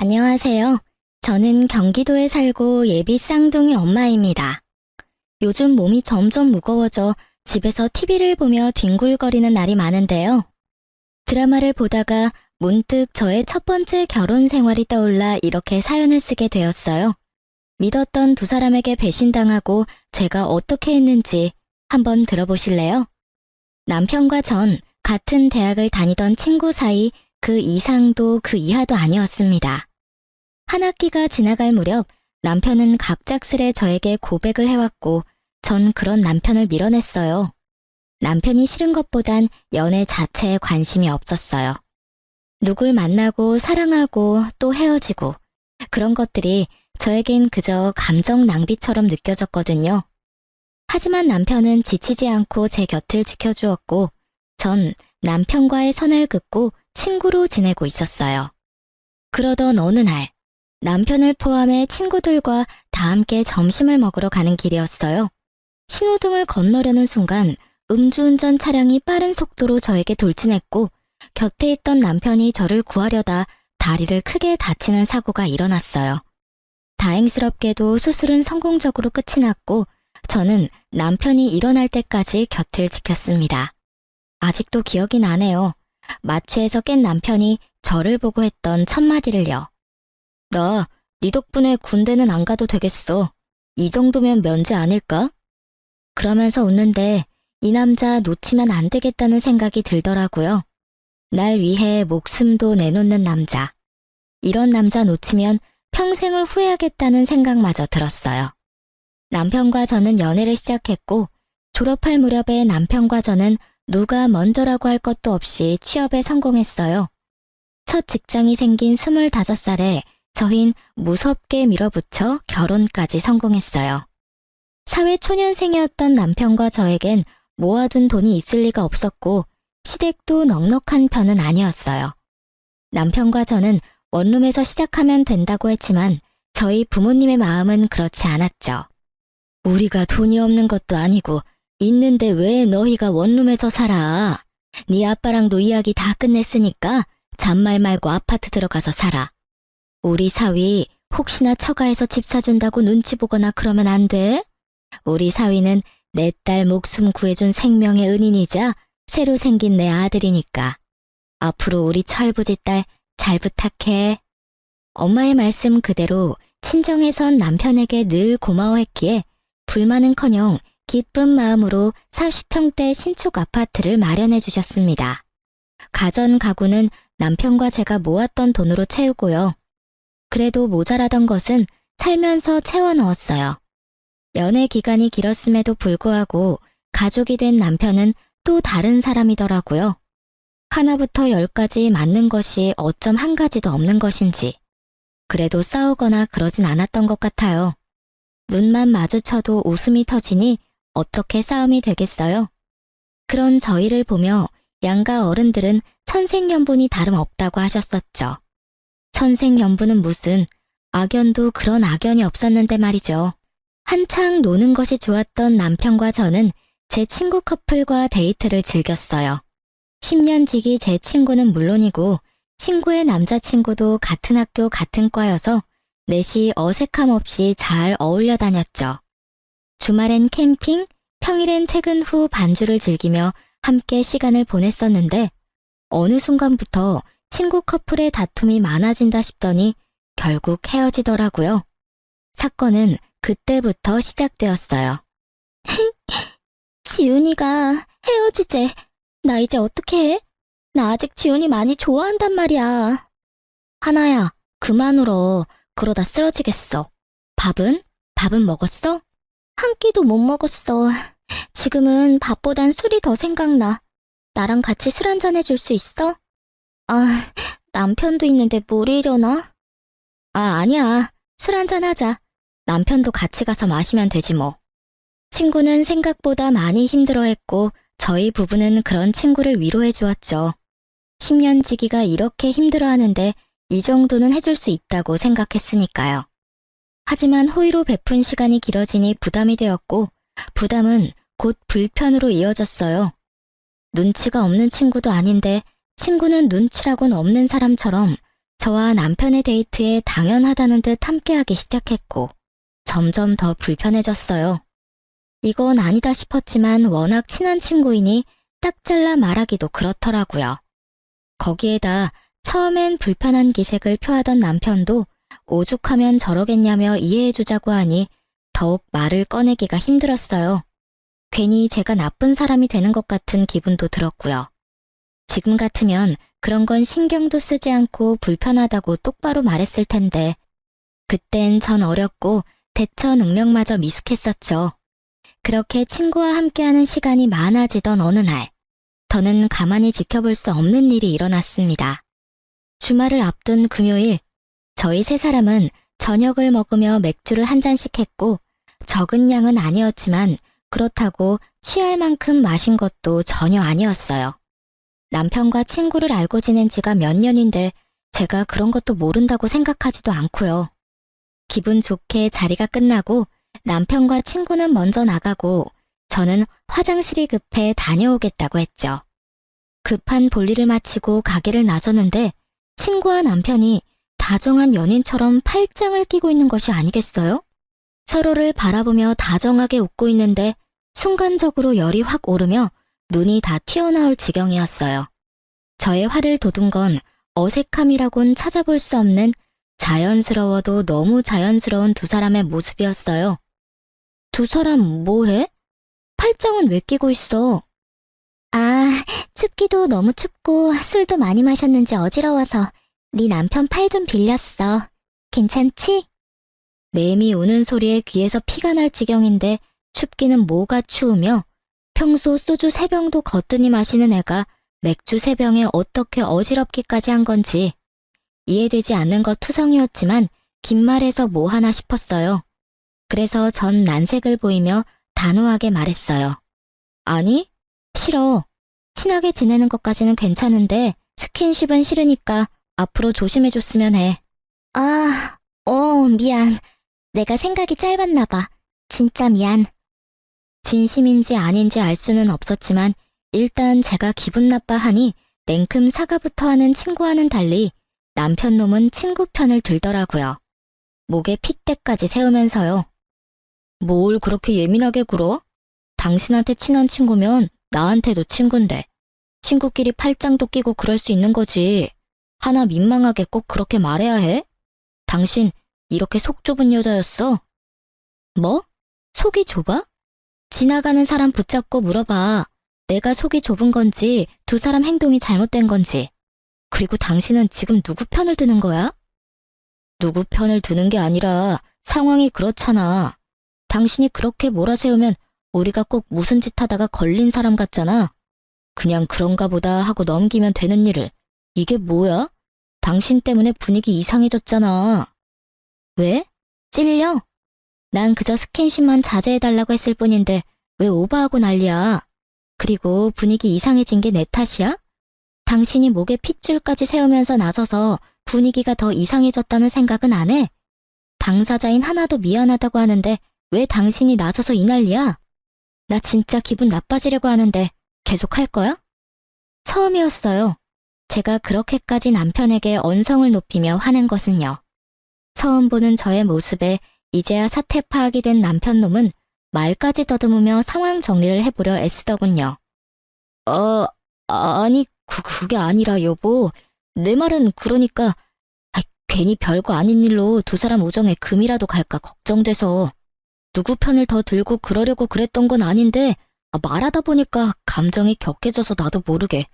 안녕하세요. 저는 경기도에 살고 예비 쌍둥이 엄마입니다. 요즘 몸이 점점 무거워져 집에서 TV를 보며 뒹굴거리는 날이 많은데요. 드라마를 보다가 문득 저의 첫 번째 결혼 생활이 떠올라 이렇게 사연을 쓰게 되었어요. 믿었던 두 사람에게 배신당하고 제가 어떻게 했는지 한번 들어보실래요? 남편과 전 같은 대학을 다니던 친구 사이 그 이상도 그 이하도 아니었습니다. 한 학기가 지나갈 무렵 남편은 갑작스레 저에게 고백을 해왔고 전 그런 남편을 밀어냈어요. 남편이 싫은 것보단 연애 자체에 관심이 없었어요. 누굴 만나고 사랑하고 또 헤어지고 그런 것들이 저에겐 그저 감정 낭비처럼 느껴졌거든요. 하지만 남편은 지치지 않고 제 곁을 지켜주었고 전 남편과의 선을 긋고 친구로 지내고 있었어요. 그러던 어느 날 남편을 포함해 친구들과 다 함께 점심을 먹으러 가는 길이었어요. 신호등을 건너려는 순간 음주운전 차량이 빠른 속도로 저에게 돌진했고 곁에 있던 남편이 저를 구하려다 다리를 크게 다치는 사고가 일어났어요. 다행스럽게도 수술은 성공적으로 끝이 났고 저는 남편이 일어날 때까지 곁을 지켰습니다. 아직도 기억이 나네요. 마취에서 깬 남편이 저를 보고 했던 첫마디를요. 나 네 덕분에 군대는 안 가도 되겠어. 이 정도면 면제 아닐까? 그러면서 웃는데 이 남자 놓치면 안 되겠다는 생각이 들더라고요. 날 위해 목숨도 내놓는 남자. 이런 남자 놓치면 평생을 후회하겠다는 생각마저 들었어요. 남편과 저는 연애를 시작했고 졸업할 무렵에 남편과 저는 누가 먼저라고 할 것도 없이 취업에 성공했어요. 첫 직장이 생긴 25살에 저흰 무섭게 밀어붙여 결혼까지 성공했어요. 사회 초년생이었던 남편과 저에겐 모아둔 돈이 있을 리가 없었고 시댁도 넉넉한 편은 아니었어요. 남편과 저는 원룸에서 시작하면 된다고 했지만 저희 부모님의 마음은 그렇지 않았죠. 우리가 돈이 없는 것도 아니고 있는데 왜 너희가 원룸에서 살아? 네 아빠랑도 이야기 다 끝냈으니까 잔말 말고 아파트 들어가서 살아. 우리 사위 혹시나 처가에서 집 사준다고 눈치 보거나 그러면 안 돼? 우리 사위는 내 딸 목숨 구해준 생명의 은인이자 새로 생긴 내 아들이니까. 앞으로 우리 철부지 딸 잘 부탁해. 엄마의 말씀 그대로 친정에선 남편에게 늘 고마워했기에 불만은커녕 기쁜 마음으로 30평대 신축 아파트를 마련해 주셨습니다. 가전 가구는 남편과 제가 모았던 돈으로 채우고요. 그래도 모자라던 것은 살면서 채워 넣었어요. 연애 기간이 길었음에도 불구하고 가족이 된 남편은 또 다른 사람이더라고요. 하나부터 10까지 맞는 것이 어쩜 한 가지도 없는 것인지. 그래도 싸우거나 그러진 않았던 것 같아요. 눈만 마주쳐도 웃음이 터지니 어떻게 싸움이 되겠어요? 그런 저희를 보며 양가 어른들은 천생연분이 다름없다고 하셨었죠. 천생연분은 무슨, 악연도 그런 악연이 없었는데 말이죠. 한창 노는 것이 좋았던 남편과 저는 제 친구 커플과 데이트를 즐겼어요. 10년 지기 제 친구는 물론이고 친구의 남자친구도 같은 학교 같은 과여서 넷이 어색함 없이 잘 어울려 다녔죠. 주말엔 캠핑, 평일엔 퇴근 후 반주를 즐기며 함께 시간을 보냈었는데 어느 순간부터 친구 커플의 다툼이 많아진다 싶더니 결국 헤어지더라고요. 사건은 그때부터 시작되었어요. 지훈이가 헤어지재. 나 이제 어떻게 해? 나 아직 지훈이 많이 좋아한단 말이야. 하나야, 그만 울어. 그러다 쓰러지겠어. 밥은? 밥은 먹었어? 한 끼도 못 먹었어. 지금은 밥보단 술이 더 생각나. 나랑 같이 술 한잔 해줄 수 있어? 아, 남편도 있는데 무리려나? 아니야. 술 한잔 하자. 남편도 같이 가서 마시면 되지 뭐. 친구는 생각보다 많이 힘들어했고 저희 부부는 그런 친구를 위로해 주었죠. 10년 지기가 이렇게 힘들어하는데 이 정도는 해줄 수 있다고 생각했으니까요. 하지만 호의로 베푼 시간이 길어지니 부담이 되었고 부담은 곧 불편으로 이어졌어요. 눈치가 없는 친구도 아닌데 친구는 눈치라곤 없는 사람처럼 저와 남편의 데이트에 당연하다는 듯 함께하기 시작했고 점점 더 불편해졌어요. 이건 아니다 싶었지만 워낙 친한 친구이니 딱 잘라 말하기도 그렇더라고요. 거기에다 처음엔 불편한 기색을 표하던 남편도 오죽하면 저러겠냐며 이해해주자고 하니 더욱 말을 꺼내기가 힘들었어요. 괜히 제가 나쁜 사람이 되는 것 같은 기분도 들었고요. 지금 같으면 그런 건 신경도 쓰지 않고 불편하다고 똑바로 말했을 텐데 그땐 전 어렸고 대처 능력마저 미숙했었죠. 그렇게 친구와 함께하는 시간이 많아지던 어느 날, 더는 가만히 지켜볼 수 없는 일이 일어났습니다. 주말을 앞둔 금요일, 저희 세 사람은 저녁을 먹으며 맥주를 한 잔씩 했고 적은 양은 아니었지만 그렇다고 취할 만큼 마신 것도 전혀 아니었어요. 남편과 친구를 알고 지낸 지가 몇 년인데 제가 그런 것도 모른다고 생각하지도 않고요. 기분 좋게 자리가 끝나고 남편과 친구는 먼저 나가고 저는 화장실이 급해 다녀오겠다고 했죠. 급한 볼일을 마치고 가게를 나섰는데 친구와 남편이 다정한 연인처럼 팔짱을 끼고 있는 것이 아니겠어요? 서로를 바라보며 다정하게 웃고 있는데 순간적으로 열이 확 오르며 눈이 다 튀어나올 지경이었어요. 저의 화를 돋운 건 어색함이라곤 찾아볼 수 없는 자연스러워도 너무 자연스러운 두 사람의 모습이었어요. 두 사람 뭐해? 팔짱은 왜 끼고 있어? 아, 춥기도 너무 춥고 술도 많이 마셨는지 어지러워서 네 남편 팔 좀 빌렸어. 괜찮지? 매미 우는 소리에 귀에서 피가 날 지경인데 춥기는 뭐가 추우며 평소 소주 3병도 거뜬히 마시는 애가 맥주 3병에 어떻게 어지럽기까지 한 건지 이해되지 않는 것 투성이었지만 긴 말해서 뭐 하나 싶었어요. 그래서 전 난색을 보이며 단호하게 말했어요. 아니, 싫어. 친하게 지내는 것까지는 괜찮은데 스킨십은 싫으니까 앞으로 조심해줬으면 해. 아, 미안. 내가 생각이 짧았나 봐. 진짜 미안. 진심인지 아닌지 알 수는 없었지만 일단 제가 기분 나빠하니 냉큼 사과부터 하는 친구와는 달리 남편 놈은 친구 편을 들더라고요. 목에 핏대까지 세우면서요. 뭘 그렇게 예민하게 굴어? 당신한테 친한 친구면 나한테도 친군데 친구끼리 팔짱도 끼고 그럴 수 있는 거지. 하나 민망하게 꼭 그렇게 말해야 해? 당신 이렇게 속 좁은 여자였어? 뭐? 속이 좁아? 지나가는 사람 붙잡고 물어봐. 내가 속이 좁은 건지 두 사람 행동이 잘못된 건지. 그리고 당신은 지금 누구 편을 드는 거야? 누구 편을 드는 게 아니라 상황이 그렇잖아. 당신이 그렇게 몰아세우면 우리가 꼭 무슨 짓 하다가 걸린 사람 같잖아. 그냥 그런가 보다 하고 넘기면 되는 일을. 이게 뭐야? 당신 때문에 분위기 이상해졌잖아. 왜? 찔려? 난 그저 스킨십만 자제해달라고 했을 뿐인데 왜 오버하고 난리야? 그리고 분위기 이상해진 게 내 탓이야? 당신이 목에 핏줄까지 세우면서 나서서 분위기가 더 이상해졌다는 생각은 안 해? 당사자인 하나도 미안하다고 하는데 왜 당신이 나서서 이 난리야? 나 진짜 기분 나빠지려고 하는데 계속 할 거야? 처음이었어요. 제가 그렇게까지 남편에게 언성을 높이며 화낸 것은요. 처음 보는 저의 모습에 이제야 사태 파악이 된 남편 놈은 말까지 더듬으며 상황 정리를 해보려 애쓰더군요. 아니 그게 아니라 여보. 내 말은 그러니까 괜히 별거 아닌 일로 두 사람 우정에 금이라도 갈까 걱정돼서. 누구 편을 더 들고 그러려고 그랬던 건 아닌데 말하다 보니까 감정이 격해져서 나도 모르게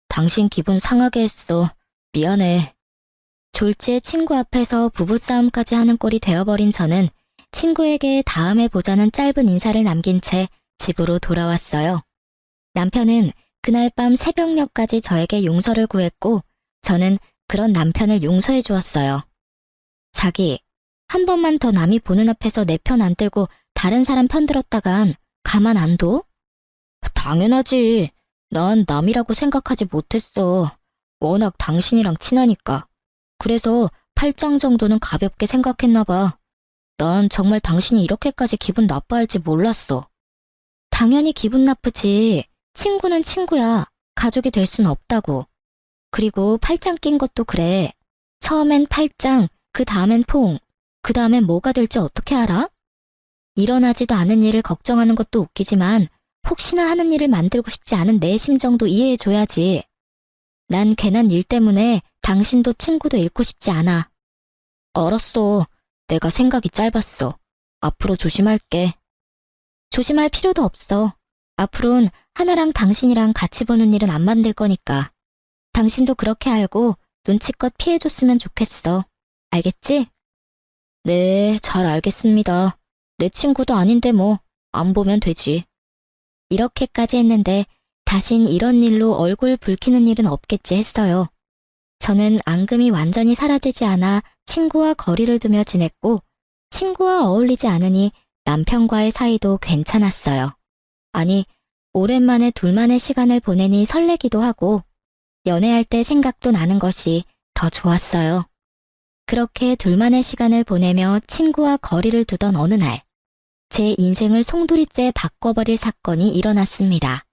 당신 기분 상하게 했어. 미안해. 졸지에 친구 앞에서 부부싸움까지 하는 꼴이 되어버린 저는 친구에게 다음에 보자는 짧은 인사를 남긴 채 집으로 돌아왔어요. 남편은 그날 밤 새벽녘까지 저에게 용서를 구했고 저는 그런 남편을 용서해 주었어요. 자기, 한 번만 더 남이 보는 앞에서 내 편 안 들고 다른 사람 편 들었다간 가만 안 둬? 당연하지. 난 남이라고 생각하지 못했어. 워낙 당신이랑 친하니까. 그래서 팔짱 정도는 가볍게 생각했나 봐. 난 정말 당신이 이렇게까지 기분 나빠할지 몰랐어. 당연히 기분 나쁘지. 친구는 친구야. 가족이 될 순 없다고. 그리고 팔짱 낀 것도 그래. 처음엔 팔짱, 그 다음엔 포옹, 그 다음엔 뭐가 될지 어떻게 알아? 일어나지도 않은 일을 걱정하는 것도 웃기지만 혹시나 하는 일을 만들고 싶지 않은 내 심정도 이해해줘야지. 난 괜한 일 때문에 당신도 친구도 잃고 싶지 않아. 알았어. 내가 생각이 짧았어. 앞으로 조심할게. 조심할 필요도 없어. 앞으론 하나랑 당신이랑 같이 보는 일은 안 만들 거니까. 당신도 그렇게 알고 눈치껏 피해줬으면 좋겠어. 알겠지? 네, 잘 알겠습니다. 내 친구도 아닌데 뭐, 안 보면 되지. 이렇게까지 했는데 다신 이런 일로 얼굴 붉히는 일은 없겠지 했어요. 저는 앙금이 완전히 사라지지 않아 친구와 거리를 두며 지냈고 친구와 어울리지 않으니 남편과의 사이도 괜찮았어요. 아니, 오랜만에 둘만의 시간을 보내니 설레기도 하고 연애할 때 생각도 나는 것이 더 좋았어요. 그렇게 둘만의 시간을 보내며 친구와 거리를 두던 어느 날, 제 인생을 송두리째 바꿔버릴 사건이 일어났습니다.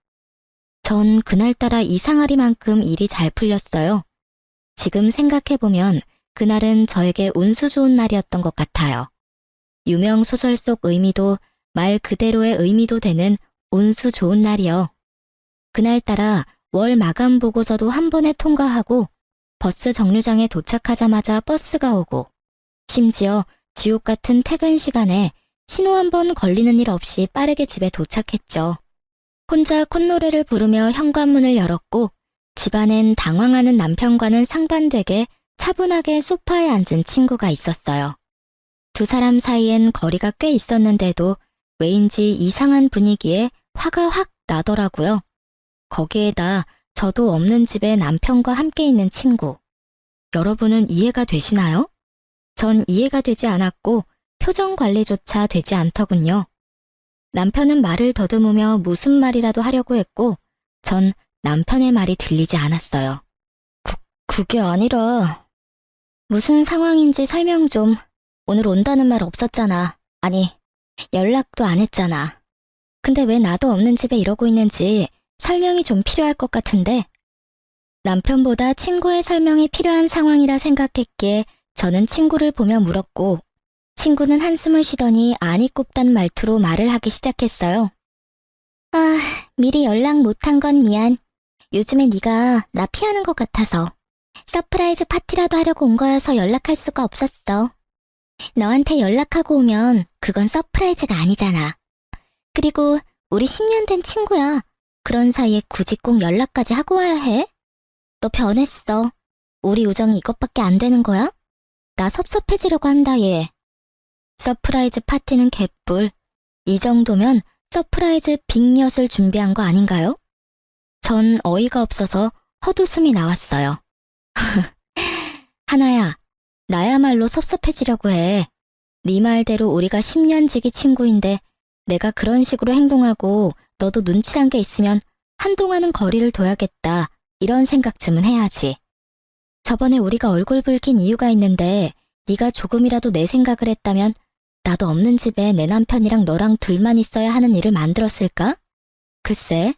전 그날따라 이상하리만큼 일이 잘 풀렸어요. 지금 생각해보면 그날은 저에게 운수 좋은 날이었던 것 같아요. 유명 소설 속 의미도 말 그대로의 의미도 되는 운수 좋은 날이요. 그날따라 월 마감 보고서도 한 번에 통과하고 버스 정류장에 도착하자마자 버스가 오고 심지어 지옥 같은 퇴근 시간에 신호 한 번 걸리는 일 없이 빠르게 집에 도착했죠. 혼자 콧노래를 부르며 현관문을 열었고 집안엔 당황하는 남편과는 상반되게 차분하게 소파에 앉은 친구가 있었어요. 두 사람 사이엔 거리가 꽤 있었는데도 왜인지 이상한 분위기에 화가 확 나더라고요. 거기에다 저도 없는 집에 남편과 함께 있는 친구. 여러분은 이해가 되시나요? 전 이해가 되지 않았고 표정 관리조차 되지 않더군요. 남편은 말을 더듬으며 무슨 말이라도 하려고 했고 전 남편의 말이 들리지 않았어요. 그게 아니라... 무슨 상황인지 설명 좀. 오늘 온다는 말 없었잖아. 아니, 연락도 안 했잖아. 근데 왜 나도 없는 집에 이러고 있는지 설명이 좀 필요할 것 같은데. 남편보다 친구의 설명이 필요한 상황이라 생각했기에 저는 친구를 보며 물었고 친구는 한숨을 쉬더니 안이 꼽단 말투로 말을 하기 시작했어요. 아, 미리 연락 못한 건 미안. 요즘에 네가 나 피하는 것 같아서. 서프라이즈 파티라도 하려고 온 거여서 연락할 수가 없었어. 너한테 연락하고 오면 그건 서프라이즈가 아니잖아. 그리고 우리 10년 된 친구야. 그런 사이에 굳이 꼭 연락까지 하고 와야 해? 너 변했어. 우리 우정이 이것밖에 안 되는 거야? 나 섭섭해지려고 한다 얘. 서프라이즈 파티는 개뿔. 이 정도면 서프라이즈 빅엿을 준비한 거 아닌가요? 전 어이가 없어서 헛웃음이 나왔어요. 하나야, 나야말로 섭섭해지려고 해. 네 말대로 우리가 10년 지기 친구인데 내가 그런 식으로 행동하고 너도 눈치란 게 있으면 한동안은 거리를 둬야겠다. 이런 생각쯤은 해야지. 저번에 우리가 얼굴 붉힌 이유가 있는데 네가 조금이라도 내 생각을 했다면 나도 없는 집에 내 남편이랑 너랑 둘만 있어야 하는 일을 만들었을까? 글쎄,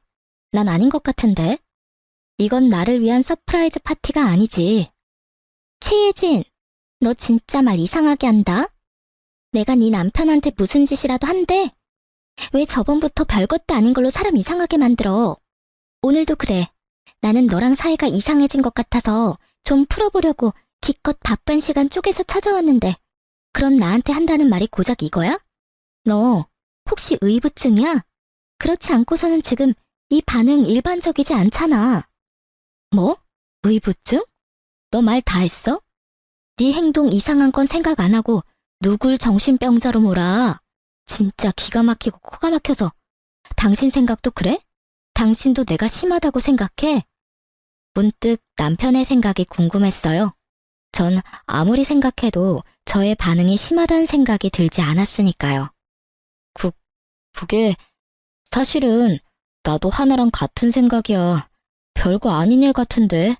난 아닌 것 같은데. 이건 나를 위한 서프라이즈 파티가 아니지. 최예진, 너 진짜 말 이상하게 한다. 내가 네 남편한테 무슨 짓이라도 한대. 왜 저번부터 별것도 아닌 걸로 사람 이상하게 만들어. 오늘도 그래. 나는 너랑 사이가 이상해진 것 같아서 좀 풀어보려고 기껏 바쁜 시간 쪼개서 찾아왔는데 그런 나한테 한다는 말이 고작 이거야? 너 혹시 의부증이야? 그렇지 않고서는 지금 이 반응 일반적이지 않잖아. 뭐? 의부증? 너 말 다 했어? 네 행동 이상한 건 생각 안 하고 누굴 정신병자로 몰아. 진짜 기가 막히고 코가 막혀서. 당신 생각도 그래? 당신도 내가 심하다고 생각해? 문득 남편의 생각이 궁금했어요. 전 아무리 생각해도 저의 반응이 심하다는 생각이 들지 않았으니까요. 그게 사실은 나도 하나랑 같은 생각이야. 별거 아닌 일 같은데.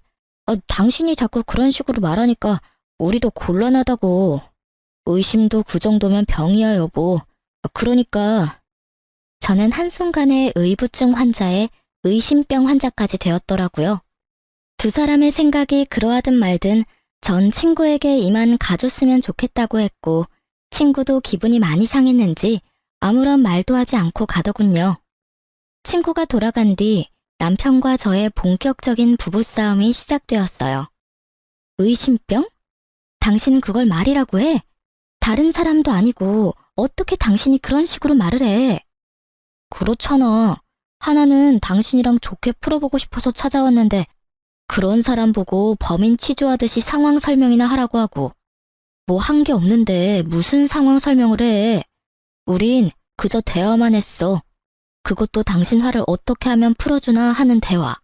당신이 자꾸 그런 식으로 말하니까 우리도 곤란하다고. 의심도 그 정도면 병이야 여보. 그러니까. 저는 한순간에 의부증 환자에 의심병 환자까지 되었더라고요. 두 사람의 생각이 그러하든 말든 전 친구에게 이만 가줬으면 좋겠다고 했고 친구도 기분이 많이 상했는지 아무런 말도 하지 않고 가더군요. 친구가 돌아간 뒤 남편과 저의 본격적인 부부싸움이 시작되었어요. 의심병? 당신은 그걸 말이라고 해? 다른 사람도 아니고 어떻게 당신이 그런 식으로 말을 해? 그렇잖아. 하나는 당신이랑 좋게 풀어보고 싶어서 찾아왔는데 그런 사람 보고 범인 취조하듯이 상황 설명이나 하라고 하고 뭐 한 게 없는데 무슨 상황 설명을 해. 우린 그저 대화만 했어. 그것도 당신 화를 어떻게 하면 풀어주나 하는 대화.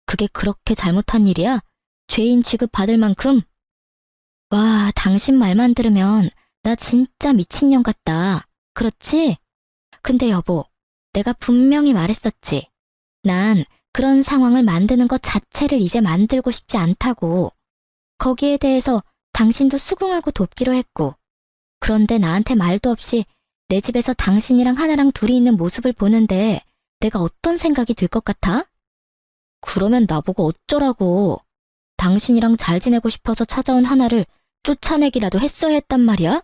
그게 그렇게 잘못한 일이야? 죄인 취급받을 만큼? 와, 당신 말만 들으면 나 진짜 미친년 같다. 그렇지? 근데 여보, 내가 분명히 말했었지. 난 그런 상황을 만드는 것 자체를 이제 만들고 싶지 않다고. 거기에 대해서 당신도 수긍하고 돕기로 했고. 그런데 나한테 말도 없이 내 집에서 당신이랑 하나랑 둘이 있는 모습을 보는데 내가 어떤 생각이 들 것 같아? 그러면 나보고 어쩌라고. 당신이랑 잘 지내고 싶어서 찾아온 하나를 쫓아내기라도 했어야 했단 말이야?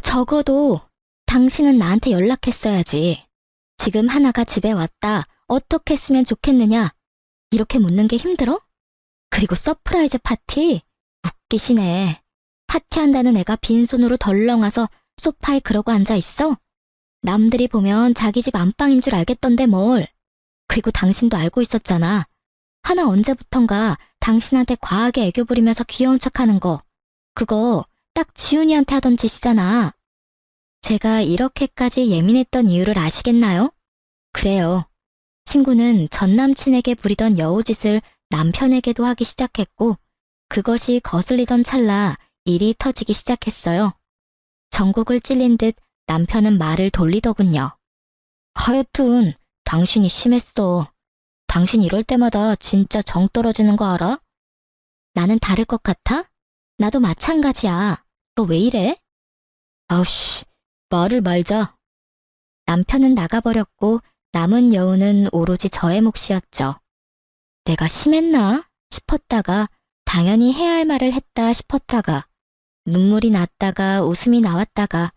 적어도 당신은 나한테 연락했어야지. 지금 하나가 집에 왔다. 어떻게 했으면 좋겠느냐? 이렇게 묻는 게 힘들어? 그리고 서프라이즈 파티? 웃기시네. 파티한다는 애가 빈손으로 덜렁 와서 소파에 그러고 앉아 있어? 남들이 보면 자기 집 안방인 줄 알겠던데 뭘. 그리고 당신도 알고 있었잖아. 하나 언제부턴가 당신한테 과하게 애교 부리면서 귀여운 척하는 거. 그거 딱 지훈이한테 하던 짓이잖아. 제가 이렇게까지 예민했던 이유를 아시겠나요? 그래요. 친구는 전 남친에게 부리던 여우짓을 남편에게도 하기 시작했고 그것이 거슬리던 찰나 일이 터지기 시작했어요. 전곡을 찔린 듯 남편은 말을 돌리더군요. 하여튼 당신이 심했어. 당신 이럴 때마다 진짜 정 떨어지는 거 알아? 나는 다를 것 같아? 나도 마찬가지야. 너 왜 이래? 아우씨, 말을 말자. 남편은 나가버렸고 남은 여우는 오로지 저의 몫이었죠. 내가 심했나 싶었다가 당연히 해야 할 말을 했다 싶었다가 눈물이 났다가 웃음이 나왔다가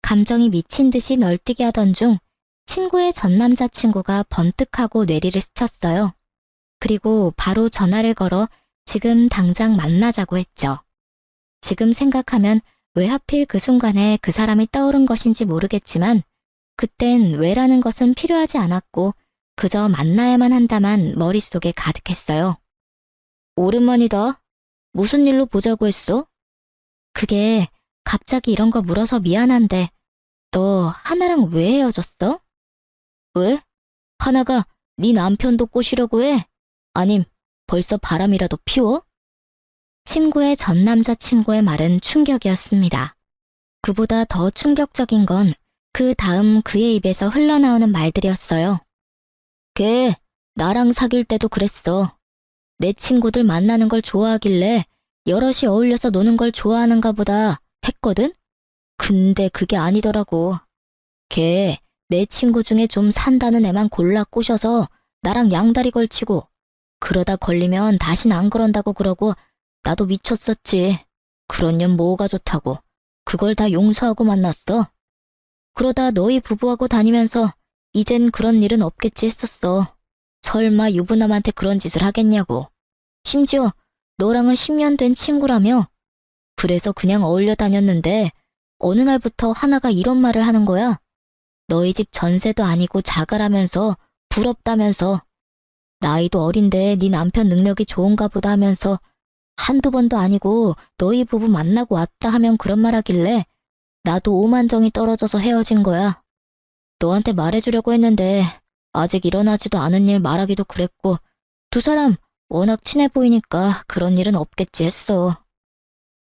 감정이 미친 듯이 널뛰게 하던 중 친구의 전 남자친구가 번뜩하고 뇌리를 스쳤어요. 그리고 바로 전화를 걸어 지금 당장 만나자고 했죠. 지금 생각하면 왜 하필 그 순간에 그 사람이 떠오른 것인지 모르겠지만 그땐 왜라는 것은 필요하지 않았고 그저 만나야만 한다만 머릿속에 가득했어요. 오랜만이다. 무슨 일로 보자고 했어? 그게 갑자기 이런 거 물어서 미안한데 너 하나랑 왜 헤어졌어? 왜? 하나가 네 남편도 꼬시려고 해? 아님 벌써 바람이라도 피워? 친구의 전 남자친구의 말은 충격이었습니다. 그보다 더 충격적인 건 그 다음 그의 입에서 흘러나오는 말들이었어요. 걔 나랑 사귈 때도 그랬어. 내 친구들 만나는 걸 좋아하길래 여럿이 어울려서 노는 걸 좋아하는가 보다 했거든? 근데 그게 아니더라고. 걔 내 친구 중에 좀 산다는 애만 골라 꼬셔서 나랑 양다리 걸치고 그러다 걸리면 다신 안 그런다고 그러고 나도 미쳤었지. 그런 년 뭐가 좋다고. 그걸 다 용서하고 만났어. 그러다 너희 부부하고 다니면서 이젠 그런 일은 없겠지 했었어. 설마 유부남한테 그런 짓을 하겠냐고. 심지어 너랑은 10년 된 친구라며. 그래서 그냥 어울려 다녔는데 어느 날부터 하나가 이런 말을 하는 거야. 너희 집 전세도 아니고 자가라면서 부럽다면서. 나이도 어린데 네 남편 능력이 좋은가 보다 하면서 한두 번도 아니고 너희 부부 만나고 왔다 하면 그런 말 하길래 나도 오만정이 떨어져서 헤어진 거야. 너한테 말해주려고 했는데 아직 일어나지도 않은 일 말하기도 그랬고 두 사람 워낙 친해 보이니까 그런 일은 없겠지 했어.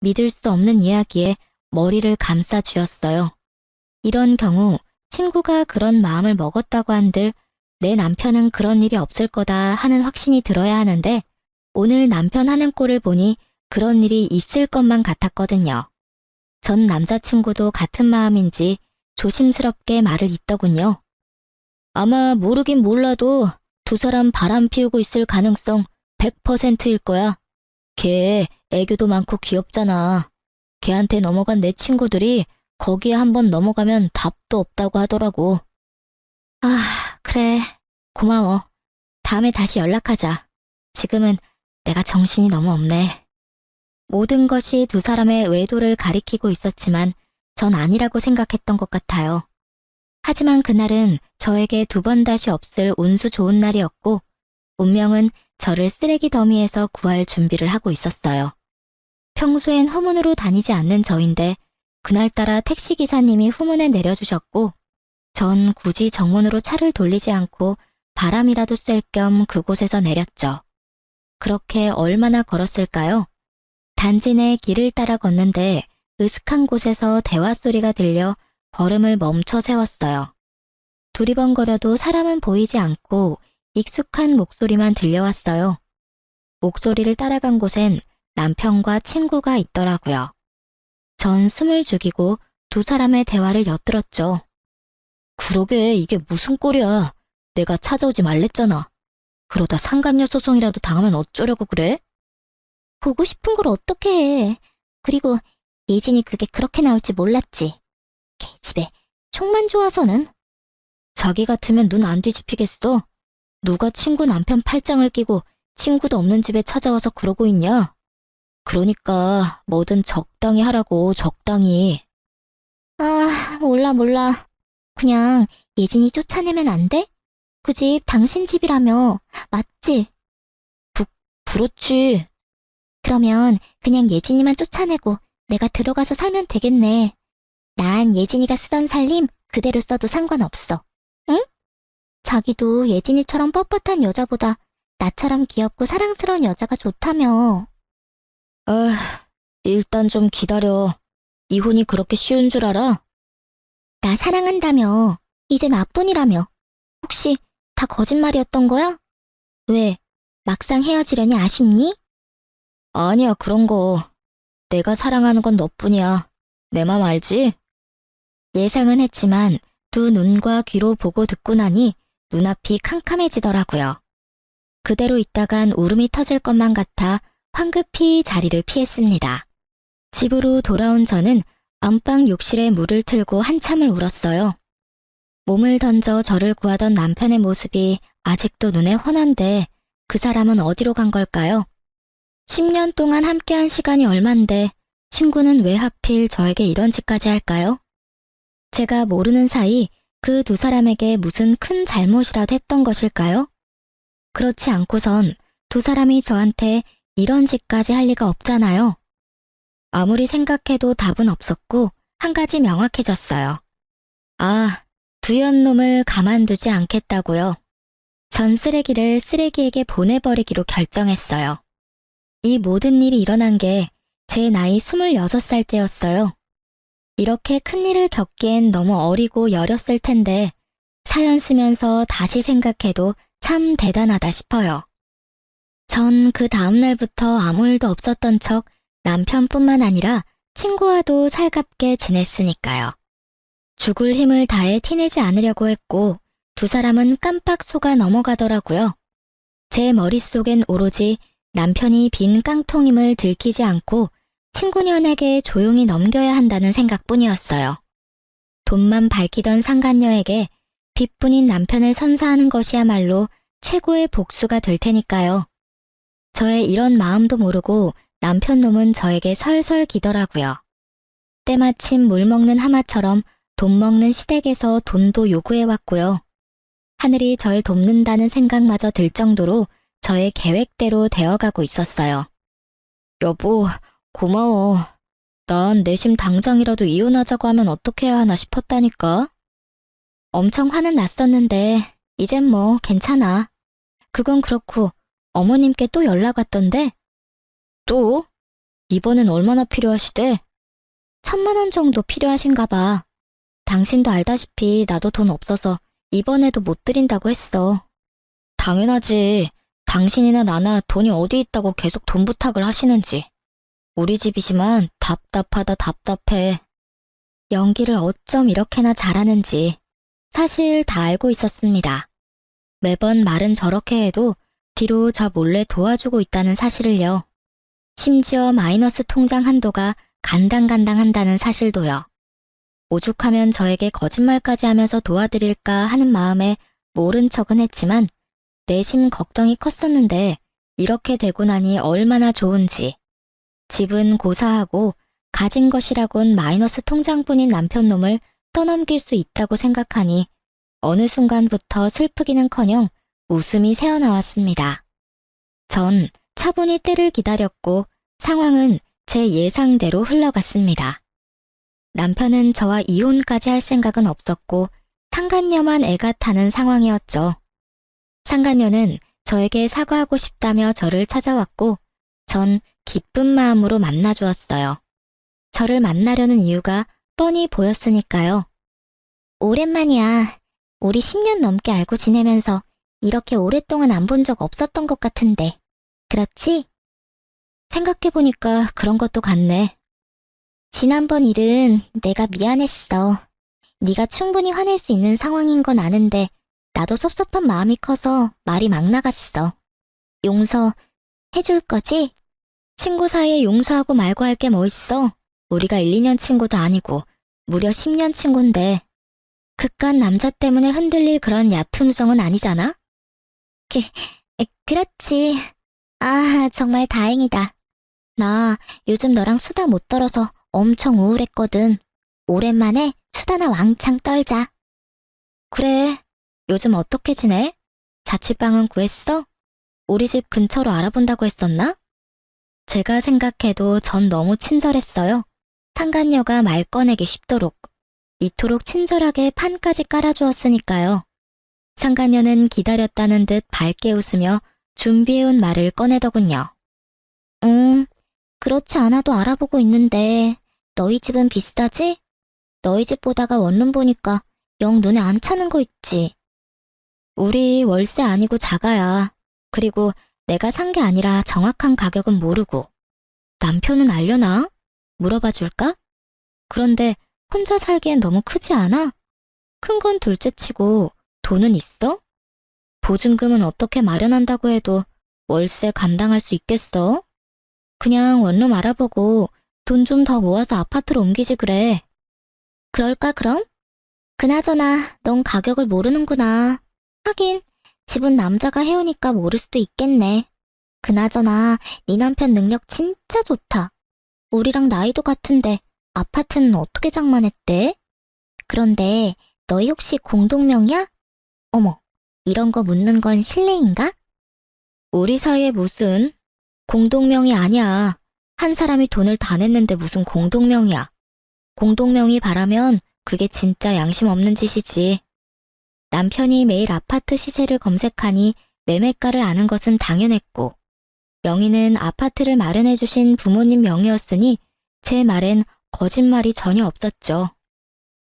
믿을 수 없는 이야기에 머리를 감싸 쥐었어요. 이런 경우 친구가 그런 마음을 먹었다고 한들 내 남편은 그런 일이 없을 거다 하는 확신이 들어야 하는데 오늘 남편 하는 꼴을 보니 그런 일이 있을 것만 같았거든요. 전 남자친구도 같은 마음인지 조심스럽게 말을 잇더군요. 아마 모르긴 몰라도 두 사람 바람 피우고 있을 가능성 100%일 거야. 걔 애교도 많고 귀엽잖아. 걔한테 넘어간 내 친구들이 거기에 한번 넘어가면 답도 없다고 하더라고. 아, 그래. 고마워. 다음에 다시 연락하자. 지금은 내가 정신이 너무 없네. 모든 것이 두 사람의 외도를 가리키고 있었지만 전 아니라고 생각했던 것 같아요. 하지만 그날은 저에게 두 번 다시 없을 운수 좋은 날이었고 운명은 저를 쓰레기 더미에서 구할 준비를 하고 있었어요. 평소엔 후문으로 다니지 않는 저인데 그날따라 택시기사님이 후문에 내려주셨고 전 굳이 정문으로 차를 돌리지 않고 바람이라도 쐴 겸 그곳에서 내렸죠. 그렇게 얼마나 걸었을까요? 단지 내 길을 따라 걷는데 으슥한 곳에서 대화 소리가 들려 걸음을 멈춰 세웠어요. 두리번거려도 사람은 보이지 않고 익숙한 목소리만 들려왔어요. 목소리를 따라간 곳엔 남편과 친구가 있더라고요. 전 숨을 죽이고 두 사람의 대화를 엿들었죠. 그러게 이게 무슨 꼴이야. 내가 찾아오지 말랬잖아. 그러다 상간녀 소송이라도 당하면 어쩌려고 그래? 보고 싶은 걸 어떻게 해. 그리고 예진이 그게 그렇게 나올지 몰랐지. 개집애 총만 좋아서는. 자기 같으면 눈 안 뒤집히겠어. 누가 친구 남편 팔짱을 끼고 친구도 없는 집에 찾아와서 그러고 있냐? 그러니까 뭐든 적당히 하라고, 적당히. 아, 몰라. 그냥 예진이 쫓아내면 안 돼? 그 집 당신 집이라며. 맞지? 그렇지. 그러면 그냥 예진이만 쫓아내고 내가 들어가서 살면 되겠네. 난 예진이가 쓰던 살림 그대로 써도 상관없어. 응? 자기도 예진이처럼 뻣뻣한 여자보다 나처럼 귀엽고 사랑스러운 여자가 좋다며. 일단 좀 기다려. 이혼이 그렇게 쉬운 줄 알아? 나 사랑한다며. 이제 나뿐이라며. 혹시 다 거짓말이었던 거야? 왜? 막상 헤어지려니 아쉽니? 아니야, 그런 거. 내가 사랑하는 건 너뿐이야. 내 맘 알지? 예상은 했지만 두 눈과 귀로 보고 듣고 나니 눈앞이 캄캄해지더라고요. 그대로 있다간 울음이 터질 것만 같아 황급히 자리를 피했습니다. 집으로 돌아온 저는 안방 욕실에 물을 틀고 한참을 울었어요. 몸을 던져 저를 구하던 남편의 모습이 아직도 눈에 훤한데 그 사람은 어디로 간 걸까요? 10년 동안 함께한 시간이 얼만데 친구는 왜 하필 저에게 이런 짓까지 할까요? 제가 모르는 사이 그 두 사람에게 무슨 큰 잘못이라도 했던 것일까요? 그렇지 않고선 두 사람이 저한테 이런 짓까지 할 리가 없잖아요. 아무리 생각해도 답은 없었고 한 가지 명확해졌어요. 아, 두연 놈을 가만두지 않겠다고요. 전 쓰레기를 쓰레기에게 보내버리기로 결정했어요. 이 모든 일이 일어난 게 제 나이 26살 때였어요. 이렇게 큰일을 겪기엔 너무 어리고 여렸을 텐데 사연 쓰면서 다시 생각해도 참 대단하다 싶어요. 전 그 다음날부터 아무 일도 없었던 척 남편뿐만 아니라 친구와도 살갑게 지냈으니까요. 죽을 힘을 다해 티내지 않으려고 했고 두 사람은 깜빡 속아 넘어가더라고요. 제 머릿속엔 오로지 남편이 빈 깡통임을 들키지 않고 친구년에게 조용히 넘겨야 한다는 생각뿐이었어요. 돈만 밝히던 상간녀에게 빚뿐인 남편을 선사하는 것이야말로 최고의 복수가 될 테니까요. 저의 이런 마음도 모르고 남편 놈은 저에게 설설 기더라고요. 때마침 물 먹는 하마처럼 돈 먹는 시댁에서 돈도 요구해왔고요. 하늘이 절 돕는다는 생각마저 들 정도로 저의 계획대로 되어가고 있었어요. 여보, 고마워. 난 내심 당장이라도 이혼하자고 하면 어떻게 해야 하나 싶었다니까. 엄청 화는 났었는데 이젠 뭐 괜찮아. 그건 그렇고 어머님께 또 연락 왔던데. 또? 이번엔 얼마나 필요하시대? 1,000만 원 정도 필요하신가 봐. 당신도 알다시피 나도 돈 없어서 이번에도 못 드린다고 했어. 당연하지. 당신이나 나나 돈이 어디 있다고 계속 돈 부탁을 하시는지. 우리 집이지만 답답하다 답답해. 연기를 어쩜 이렇게나 잘하는지 사실 다 알고 있었습니다. 매번 말은 저렇게 해도 뒤로 저 몰래 도와주고 있다는 사실을요. 심지어 마이너스 통장 한도가 간당간당한다는 사실도요. 오죽하면 저에게 거짓말까지 하면서 도와드릴까 하는 마음에 모른 척은 했지만 내심 걱정이 컸었는데 이렇게 되고 나니 얼마나 좋은지. 집은 고사하고 가진 것이라곤 마이너스 통장뿐인 남편놈을 떠넘길 수 있다고 생각하니 어느 순간부터 슬프기는커녕 웃음이 새어나왔습니다. 전 차분히 때를 기다렸고 상황은 제 예상대로 흘러갔습니다. 남편은 저와 이혼까지 할 생각은 없었고 상간녀만 애가 타는 상황이었죠. 상간녀는 저에게 사과하고 싶다며 저를 찾아왔고 전 기쁜 마음으로 만나주었어요. 저를 만나려는 이유가 뻔히 보였으니까요. 오랜만이야. 우리 10년 넘게 알고 지내면서 이렇게 오랫동안 안 본 적 없었던 것 같은데. 그렇지? 생각해보니까 그런 것도 같네. 지난번 일은 내가 미안했어. 네가 충분히 화낼 수 있는 상황인 건 아는데 나도 섭섭한 마음이 커서 말이 막 나갔어. 용서해줄 거지? 친구 사이에 용서하고 말고 할 게 뭐 있어? 우리가 1, 2년 친구도 아니고 무려 10년 친구인데 그깟 남자 때문에 흔들릴 그런 얕은 우정은 아니잖아? 그렇지. 아, 정말 다행이다. 나 요즘 너랑 수다 못 떨어서 엄청 우울했거든. 오랜만에 수다나 왕창 떨자. 그래. 요즘 어떻게 지내? 자취방은 구했어? 우리 집 근처로 알아본다고 했었나? 제가 생각해도 전 너무 친절했어요. 상간녀가 말 꺼내기 쉽도록. 이토록 친절하게 판까지 깔아주었으니까요. 상간녀는 기다렸다는 듯 밝게 웃으며 준비해온 말을 꺼내더군요. 그렇지 않아도 알아보고 있는데 너희 집은 비싸지? 너희 집 보다가 원룸 보니까 영 눈에 안 차는 거 있지. 우리 월세 아니고 자가야. 그리고 내가 산 게 아니라 정확한 가격은 모르고. 남편은 알려나? 물어봐 줄까? 그런데 혼자 살기엔 너무 크지 않아? 큰 건 둘째치고 돈은 있어? 보증금은 어떻게 마련한다고 해도 월세 감당할 수 있겠어? 그냥 원룸 알아보고 돈 좀 더 모아서 아파트로 옮기지 그래. 그럴까 그럼? 그나저나 넌 가격을 모르는구나. 하긴 집은 남자가 해오니까 모를 수도 있겠네. 그나저나 네 남편 능력 진짜 좋다. 우리랑 나이도 같은데 아파트는 어떻게 장만했대? 그런데 너희 혹시 공동명이야? 어머, 이런 거 묻는 건 실례인가? 우리 사이에 무슨 공동명이 아니야. 한 사람이 돈을 다 냈는데 무슨 공동명이야. 공동명의 바라면 그게 진짜 양심 없는 짓이지. 남편이 매일 아파트 시세를 검색하니 매매가를 아는 것은 당연했고 명의는 아파트를 마련해주신 부모님 명의였으니 제 말엔 거짓말이 전혀 없었죠.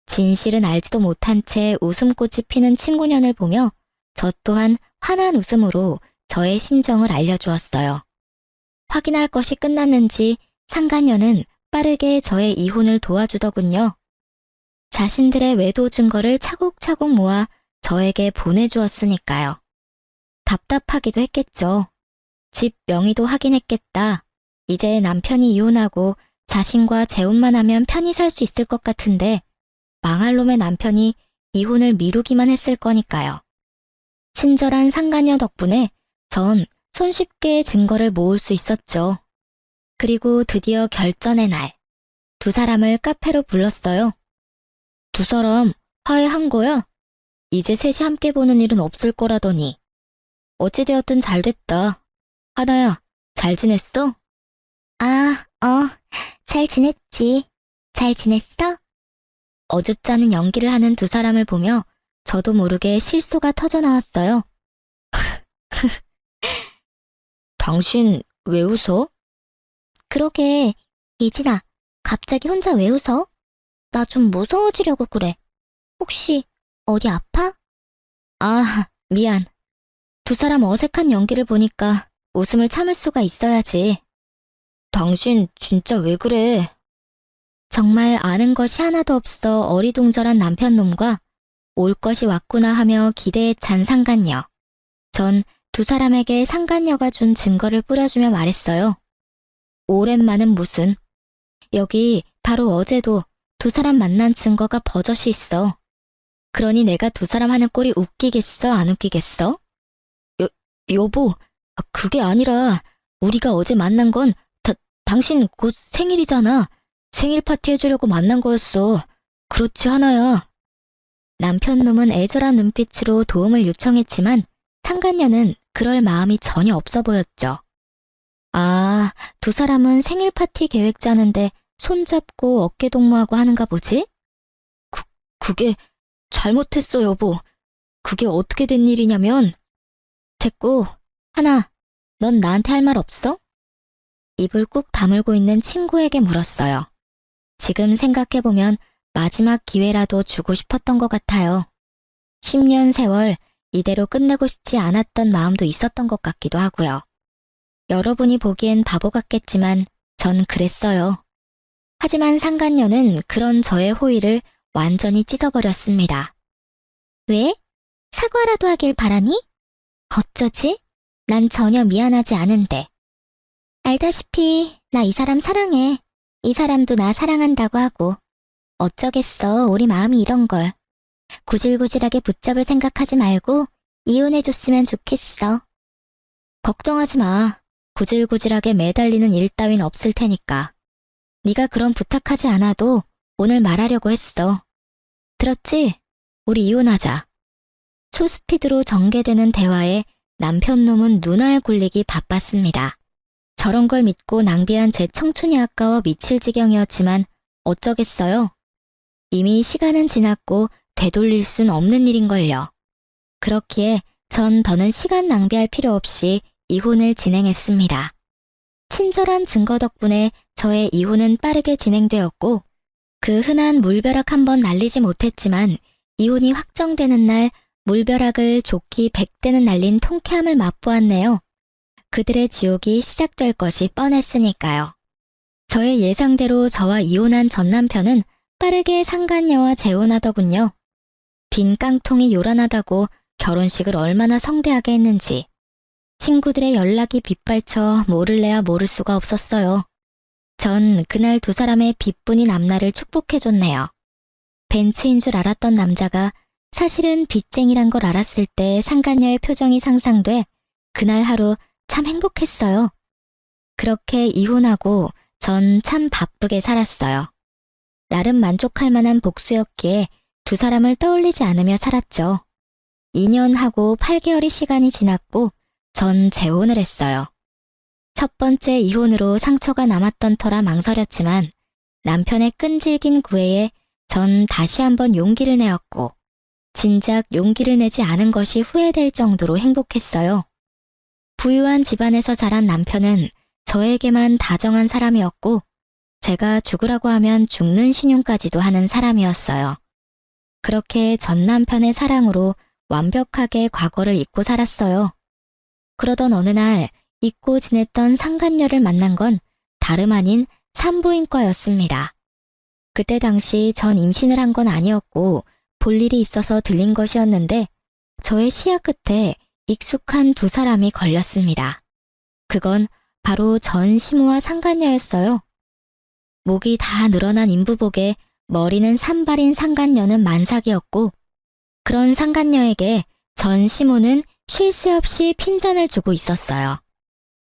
진실은 알지도 못한 채 웃음꽃이 피는 친구년을 보며 저 또한 환한 웃음으로 저의 심정을 알려주었어요. 확인할 것이 끝났는지 상간녀는 빠르게 저의 이혼을 도와주더군요. 자신들의 외도 증거를 차곡차곡 모아 저에게 보내주었으니까요. 답답하기도 했겠죠. 집 명의도 확인했겠다. 이제 남편이 이혼하고 자신과 재혼만 하면 편히 살 수 있을 것 같은데 망할 놈의 남편이 이혼을 미루기만 했을 거니까요. 친절한 상간녀 덕분에 전 손쉽게 증거를 모을 수 있었죠. 그리고 드디어 결전의 날. 두 사람을 카페로 불렀어요. 두 사람 화해한 거야? 이제 셋이 함께 보는 일은 없을 거라더니. 어찌되었든 잘 됐다. 하나야, 잘 지냈어? 잘 지냈지. 잘 지냈어? 어줍잖은 연기를 하는 두 사람을 보며 저도 모르게 실소가 터져나왔어요. 당신 왜 웃어? 그러게, 이진아, 갑자기 혼자 왜 웃어? 나 좀 무서워지려고 그래. 혹시 어디 아파? 아, 미안. 두 사람 어색한 연기를 보니까 웃음을 참을 수가 있어야지. 당신 진짜 왜 그래? 정말 아는 것이 하나도 없어 어리둥절한 남편놈과 올 것이 왔구나 하며 기대에 찬 상간녀. 전 두 사람에게 상간녀가 준 증거를 뿌려주며 말했어요. 오랜만은 무슨. 여기 바로 어제도 두 사람 만난 증거가 버젓이 있어. 그러니 내가 두 사람 하는 꼴이 웃기겠어, 안 웃기겠어? 여보, 그게 아니라 우리가 어제 만난 건 당신 곧 생일이잖아. 생일 파티 해주려고 만난 거였어. 그렇지 하나야. 남편 놈은 애절한 눈빛으로 도움을 요청했지만 상간녀는 그럴 마음이 전혀 없어 보였죠. 아, 두 사람은 생일 파티 계획 짜는데 손잡고 어깨 동무하고 하는가 보지? 그게 잘못했어, 여보. 그게 어떻게 된 일이냐면. 됐고, 하나, 넌 나한테 할 말 없어? 입을 꾹 다물고 있는 친구에게 물었어요. 지금 생각해보면 마지막 기회라도 주고 싶었던 것 같아요. 10년 세월 이대로 끝내고 싶지 않았던 마음도 있었던 것 같기도 하고요. 여러분이 보기엔 바보 같겠지만 전 그랬어요. 하지만 상간녀는 그런 저의 호의를 완전히 찢어버렸습니다. 왜? 사과라도 하길 바라니? 어쩌지? 난 전혀 미안하지 않은데. 알다시피 나 이 사람 사랑해. 이 사람도 나 사랑한다고 하고. 어쩌겠어, 우리 마음이 이런 걸. 구질구질하게 붙잡을 생각하지 말고 이혼해줬으면 좋겠어. 걱정하지 마. 구질구질하게 매달리는 일 따윈 없을 테니까. 네가 그런 부탁하지 않아도 오늘 말하려고 했어. 들었지? 우리 이혼하자. 초스피드로 전개되는 대화에 남편 놈은 눈알 굴리기 바빴습니다. 저런 걸 믿고 낭비한 제 청춘이 아까워 미칠 지경이었지만 어쩌겠어요. 이미 시간은 지났고 되돌릴 순 없는 일인걸요. 그렇기에 전 더는 시간 낭비할 필요 없이 이혼을 진행했습니다. 친절한 증거 덕분에 저의 이혼은 빠르게 진행되었고 그 흔한 물벼락 한 번 날리지 못했지만 이혼이 확정되는 날 물벼락을 좋기 100대는 날린 통쾌함을 맛보았네요. 그들의 지옥이 시작될 것이 뻔했으니까요. 저의 예상대로 저와 이혼한 전 남편은 빠르게 상간녀와 재혼하더군요. 빈 깡통이 요란하다고 결혼식을 얼마나 성대하게 했는지. 친구들의 연락이 빗발쳐 모를래야 모를 수가 없었어요. 전 그날 두 사람의 빚뿐인 앞날을 축복해줬네요. 벤츠인 줄 알았던 남자가 사실은 빚쟁이란 걸 알았을 때 상간녀의 표정이 상상돼 그날 하루 참 행복했어요. 그렇게 이혼하고 전 참 바쁘게 살았어요. 나름 만족할 만한 복수였기에 두 사람을 떠올리지 않으며 살았죠. 2년하고 8개월의 시간이 지났고 전 재혼을 했어요. 첫 번째 이혼으로 상처가 남았던 터라 망설였지만 남편의 끈질긴 구애에 전 다시 한번 용기를 내었고 진작 용기를 내지 않은 것이 후회될 정도로 행복했어요. 부유한 집안에서 자란 남편은 저에게만 다정한 사람이었고 제가 죽으라고 하면 죽는 신용까지도 하는 사람이었어요. 그렇게 전 남편의 사랑으로 완벽하게 과거를 잊고 살았어요. 그러던 어느 날 잊고 지냈던 상간녀를 만난 건 다름 아닌 산부인과였습니다. 그때 당시 전 임신을 한 건 아니었고 볼 일이 있어서 들린 것이었는데 저의 시야 끝에 익숙한 두 사람이 걸렸습니다. 그건 바로 전 시모와 상간녀였어요. 목이 다 늘어난 인부복에 머리는 산발인 상간녀는 만삭이었고 그런 상간녀에게 전 시모는 쉴 새 없이 핀잔을 주고 있었어요.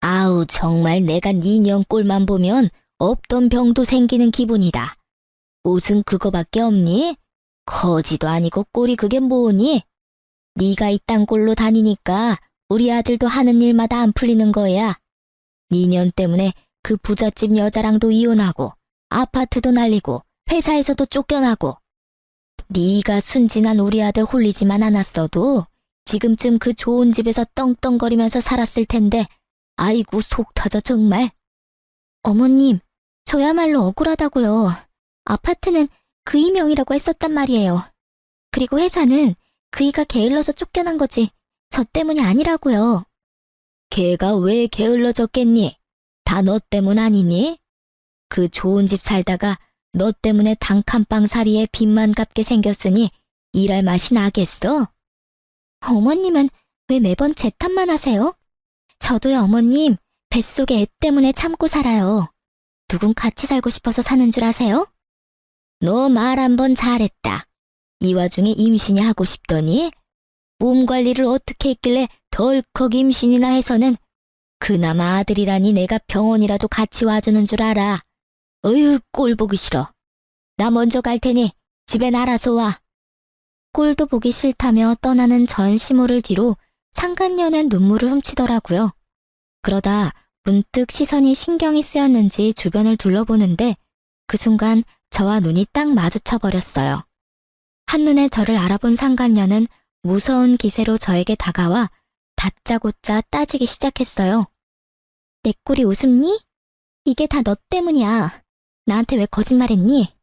아우 정말 내가 네 년 꼴만 보면 없던 병도 생기는 기분이다. 옷은 그거밖에 없니? 거지도 아니고 꼴이 그게 뭐니? 네가 이딴 꼴로 다니니까 우리 아들도 하는 일마다 안 풀리는 거야. 네 년 때문에 그 부잣집 여자랑도 이혼하고 아파트도 날리고 회사에서도 쫓겨나고 네가 순진한 우리 아들 홀리지만 않았어도 지금쯤 그 좋은 집에서 떵떵거리면서 살았을 텐데 아이고 속 터져 정말. 어머님, 저야말로 억울하다고요. 아파트는 그이 명이라고 했었단 말이에요. 그리고 회사는 그이가 게을러서 쫓겨난 거지 저 때문이 아니라고요. 걔가 왜 게을러졌겠니? 다 너 때문 아니니? 그 좋은 집 살다가 너 때문에 단칸방살이에 빚만 갚게 생겼으니 일할 맛이 나겠어? 어머님은 왜 매번 제 탓만 하세요? 저도요 어머님, 뱃속에 애 때문에 참고 살아요. 누군 같이 살고 싶어서 사는 줄 아세요? 너 말 한 번 잘했다. 이 와중에 임신이 하고 싶더니 몸 관리를 어떻게 했길래 덜컥 임신이나 해서는 그나마 아들이라니 내가 병원이라도 같이 와주는 줄 알아. 어휴, 꼴 보기 싫어. 나 먼저 갈 테니 집엔 알아서 와. 꼴도 보기 싫다며 떠나는 전시모를 뒤로 상간녀는 눈물을 훔치더라고요. 그러다 문득 시선이 신경이 쓰였는지 주변을 둘러보는데 그 순간 저와 눈이 딱 마주쳐버렸어요. 한눈에 저를 알아본 상간녀는 무서운 기세로 저에게 다가와 다짜고짜 따지기 시작했어요. 내 꼴이 우습니? 이게 다 너 때문이야. 나한테 왜 거짓말했니?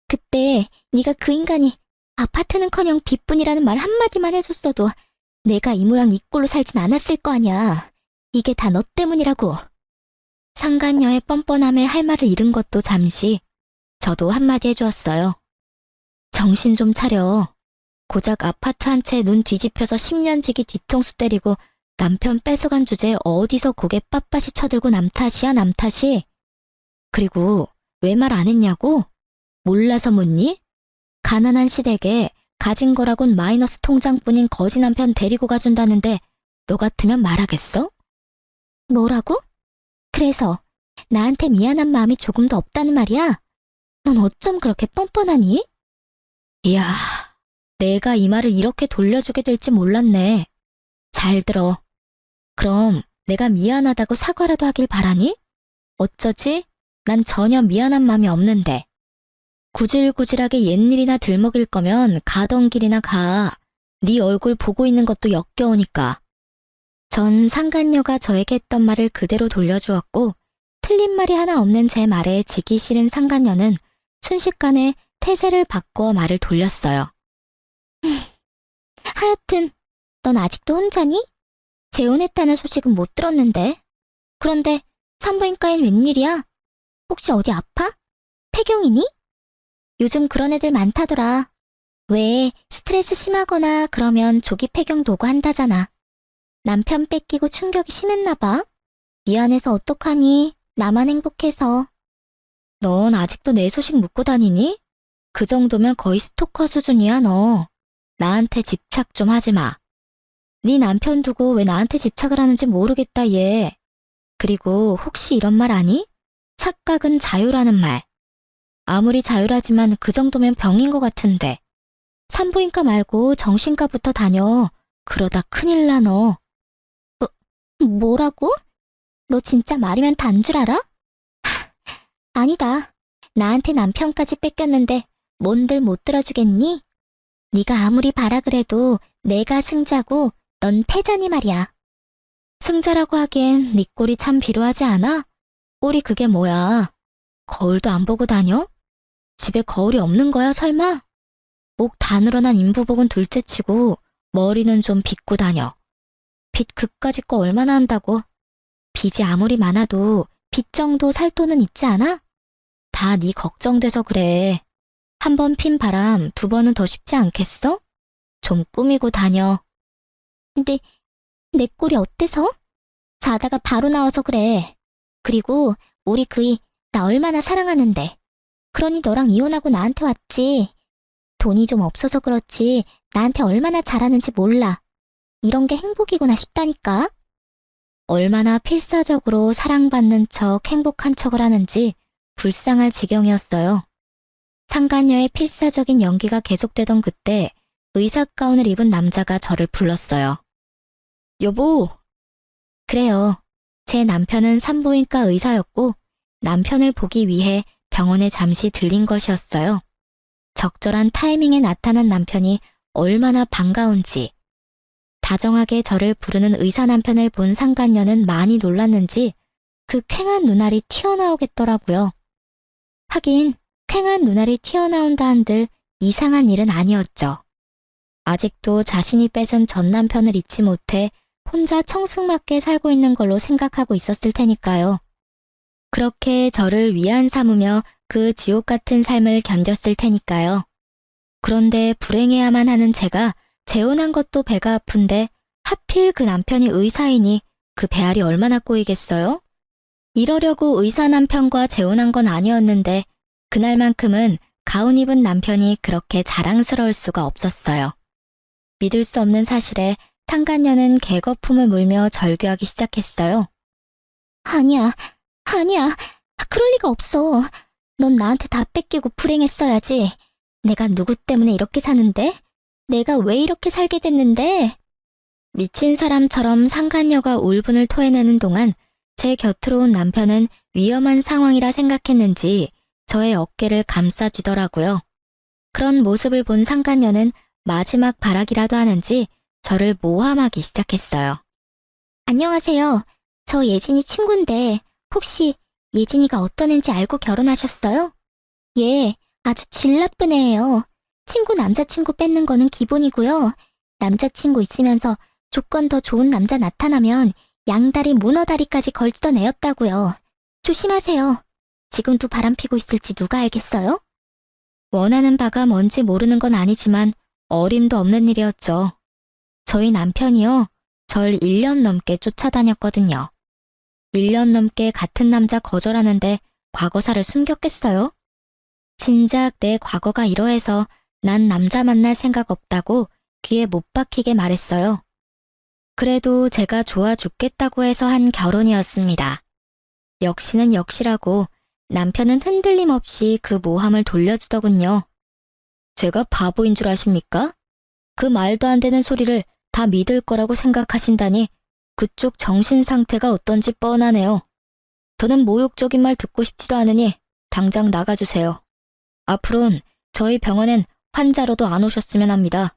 그때 네가 그 인간이 아파트는커녕 빚뿐이라는 말 한마디만 해줬어도 내가 이 모양 이 꼴로 살진 않았을 거 아니야. 이게 다 너 때문이라고. 상간녀의 뻔뻔함에 할 말을 잃은 것도 잠시 저도 한마디 해주었어요. 정신 좀 차려. 고작 아파트 한 채 눈 뒤집혀서 10년 지기 뒤통수 때리고 남편 뺏어간 주제에 어디서 고개 빳빳이 쳐들고 남 탓이야, 남 탓이. 그리고 왜 말 안 했냐고? 몰라서 묻니? 가난한 시댁에 가진 거라곤 마이너스 통장뿐인 거지 남편 데리고 가준다는데 너 같으면 말하겠어? 뭐라고? 그래서 나한테 미안한 마음이 조금도 없다는 말이야? 넌 어쩜 그렇게 뻔뻔하니? 이야, 내가 이 말을 이렇게 돌려주게 될지 몰랐네. 잘 들어. 그럼 내가 미안하다고 사과라도 하길 바라니? 어쩌지? 난 전혀 미안한 마음이 없는데. 구질구질하게 옛일이나 들먹일 거면 가던 길이나 가. 네 얼굴 보고 있는 것도 역겨우니까. 전 상간녀가 저에게 했던 말을 그대로 돌려주었고 틀린 말이 하나 없는 제 말에 지기 싫은 상간녀는 순식간에 태세를 바꾸어 말을 돌렸어요. 하여튼 넌 아직도 혼자니? 재혼했다는 소식은 못 들었는데. 그런데 산부인과엔 웬일이야? 혹시 어디 아파? 폐경이니? 요즘 그런 애들 많다더라. 왜 스트레스 심하거나 그러면 조기 폐경 도구 한다잖아. 남편 뺏기고 충격이 심했나 봐. 미안해서 어떡하니? 나만 행복해서. 넌 아직도 내 소식 묻고 다니니? 그 정도면 거의 스토커 수준이야, 너. 나한테 집착 좀 하지 마. 네 남편 두고 왜 나한테 집착을 하는지 모르겠다, 얘. 그리고 혹시 이런 말 아니? 착각은 자유라는 말. 아무리 자유라지만 그 정도면 병인 것 같은데. 산부인과 말고 정신과부터 다녀. 그러다 큰일 나, 너. 뭐라고? 너 진짜 말이면 단 줄 알아? 아니다. 나한테 남편까지 뺏겼는데 뭔들 못 들어주겠니? 네가 아무리 바라 그래도 내가 승자고 넌 패자니 말이야. 승자라고 하기엔 네 꼴이 참 비루하지 않아? 꼴이 그게 뭐야? 거울도 안 보고 다녀? 집에 거울이 없는 거야, 설마? 목 다 늘어난 인부복은 둘째치고 머리는 좀 빗고 다녀. 빚 그까짓 거 얼마나 한다고? 빚이 아무리 많아도 빚 정도 살 돈은 있지 않아? 다 네 걱정돼서 그래. 한 번 핀 바람 두 번은 더 쉽지 않겠어? 좀 꾸미고 다녀. 근데 내 꼴이 어때서? 자다가 바로 나와서 그래. 그리고 우리 그이 나 얼마나 사랑하는데. 그러니 너랑 이혼하고 나한테 왔지. 돈이 좀 없어서 그렇지 나한테 얼마나 잘하는지 몰라. 이런 게 행복이구나 싶다니까. 얼마나 필사적으로 사랑받는 척 행복한 척을 하는지 불쌍할 지경이었어요. 상간녀의 필사적인 연기가 계속되던 그때 의사 가운을 입은 남자가 저를 불렀어요. 여보. 그래요. 제 남편은 산부인과 의사였고 남편을 보기 위해 병원에 잠시 들린 것이었어요. 적절한 타이밍에 나타난 남편이 얼마나 반가운지. 다정하게 저를 부르는 의사 남편을 본 상간녀는 많이 놀랐는지 그 퀭한 눈알이 튀어나오겠더라고요. 하긴 퀭한 눈알이 튀어나온다 한들 이상한 일은 아니었죠. 아직도 자신이 뺏은 전 남편을 잊지 못해 혼자 청승맞게 살고 있는 걸로 생각하고 있었을 테니까요. 그렇게 저를 위안 삼으며 그 지옥 같은 삶을 견뎠을 테니까요. 그런데 불행해야만 하는 제가 재혼한 것도 배가 아픈데 하필 그 남편이 의사이니 그 배알이 얼마나 꼬이겠어요? 이러려고 의사 남편과 재혼한 건 아니었는데 그날만큼은 가운 입은 남편이 그렇게 자랑스러울 수가 없었어요. 믿을 수 없는 사실에 상간녀는 개거품을 물며 절규하기 시작했어요. 아니야, 아니야. 그럴 리가 없어. 넌 나한테 다 뺏기고 불행했어야지. 내가 누구 때문에 이렇게 사는데? 내가 왜 이렇게 살게 됐는데? 미친 사람처럼 상간녀가 울분을 토해내는 동안 제 곁으로 온 남편은 위험한 상황이라 생각했는지 저의 어깨를 감싸주더라고요. 그런 모습을 본 상간녀는 마지막 발악이라도 하는지 저를 모함하기 시작했어요. 안녕하세요. 저 예진이 친구인데 혹시 예진이가 어떤 애인지 알고 결혼하셨어요? 예, 아주 질 나쁜 애예요. 친구 남자친구 뺏는 거는 기본이고요. 남자친구 있으면서 조건 더 좋은 남자 나타나면 양다리 문어다리까지 걸치던 애였다고요. 조심하세요. 지금도 바람피고 있을지 누가 알겠어요? 원하는 바가 뭔지 모르는 건 아니지만 어림도 없는 일이었죠. 저희 남편이요. 절 1년 넘게 쫓아다녔거든요. 1년 넘게 같은 남자 거절하는데 과거사를 숨겼겠어요? 진작 내 과거가 이러해서 난 남자 만날 생각 없다고 귀에 못 박히게 말했어요. 그래도 제가 좋아 죽겠다고 해서 한 결혼이었습니다. 역시는 역시라고 남편은 흔들림 없이 그 모함을 돌려주더군요. 제가 바보인 줄 아십니까? 그 말도 안 되는 소리를 다 믿을 거라고 생각하신다니 그쪽 정신 상태가 어떤지 뻔하네요. 더는 모욕적인 말 듣고 싶지도 않으니 당장 나가주세요. 앞으론 저희 병원엔 환자로도 안 오셨으면 합니다.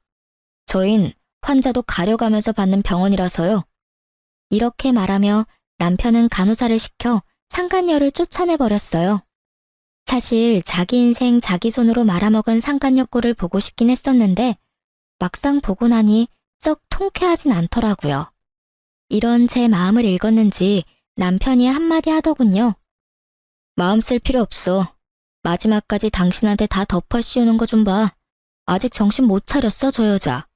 저흰 환자도 가려가면서 받는 병원이라서요. 이렇게 말하며 남편은 간호사를 시켜 상간녀를 쫓아내버렸어요. 사실 자기 인생 자기 손으로 말아먹은 상간녀 꼴을 보고 싶긴 했었는데 막상 보고 나니 썩 통쾌하진 않더라고요. 이런 제 마음을 읽었는지 남편이 한마디 하더군요. 마음 쓸 필요 없어. 마지막까지 당신한테 다 덮어 씌우는 거 좀 봐. 아직 정신 못 차렸어, 저 여자.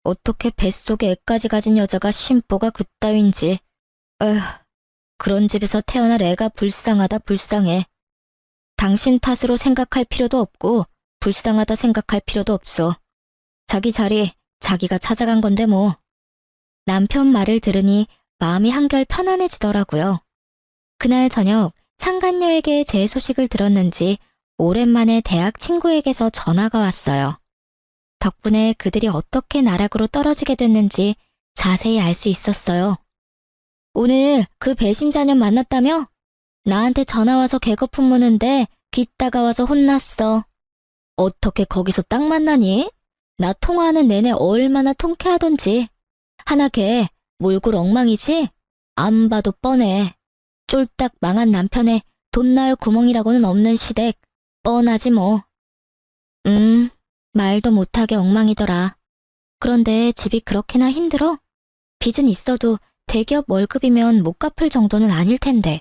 어떻게 뱃속에 애까지 가진 여자가 심보가 그따윈지. 에휴, 그런 집에서 태어날 애가 불쌍하다 불쌍해. 당신 탓으로 생각할 필요도 없고 불쌍하다 생각할 필요도 없어. 자기 자리 자기가 찾아간 건데 뭐. 남편 말을 들으니 마음이 한결 편안해지더라고요. 그날 저녁 상간녀에게 제 소식을 들었는지 오랜만에 대학 친구에게서 전화가 왔어요. 덕분에 그들이 어떻게 나락으로 떨어지게 됐는지 자세히 알 수 있었어요. 오늘 그 배신자년 만났다며? 나한테 전화와서 개거품 무는데 귀 따가워서 혼났어. 어떻게 거기서 딱 만나니? 나 통화하는 내내 얼마나 통쾌하던지. 하나 걔 몰골 엉망이지? 안 봐도 뻔해. 쫄딱 망한 남편의 돈 나올 구멍이라고는 없는 시댁. 뻔하지 뭐. 말도 못하게 엉망이더라. 그런데 집이 그렇게나 힘들어? 빚은 있어도 대기업 월급이면 못 갚을 정도는 아닐 텐데.